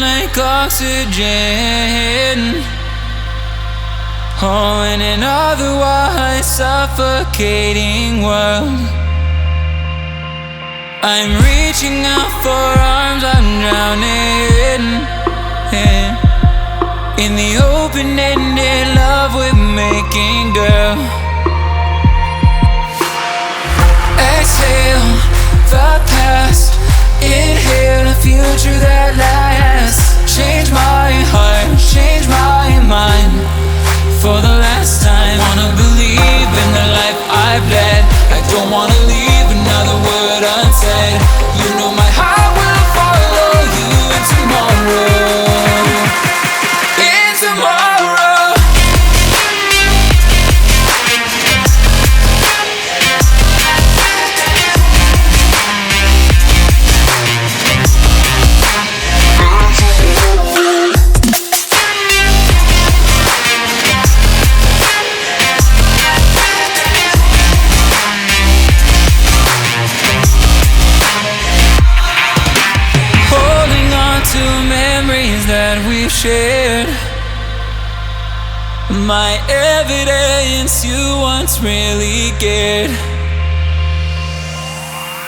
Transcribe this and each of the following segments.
like oxygen. Oh, in an otherwise suffocating world, I'm reaching out for arms, I'm drowning in the open-ended love we're making, girl. Exhale the past, inhale a future that lasts. Change my heart, change my mind for the last time. Wanna believe in the life I've led. I don't wanna leave another word unsaid. You know my heart will follow you in tomorrow. In tomorrow. That we've shared, my evidence you once really cared.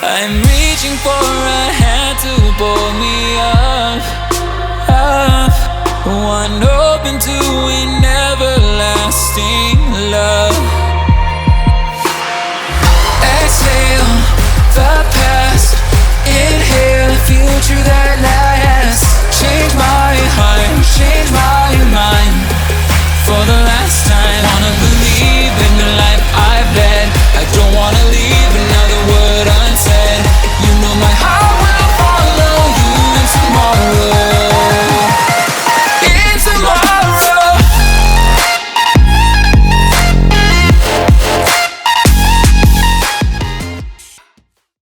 I'm reaching for a hand to pull me up, up.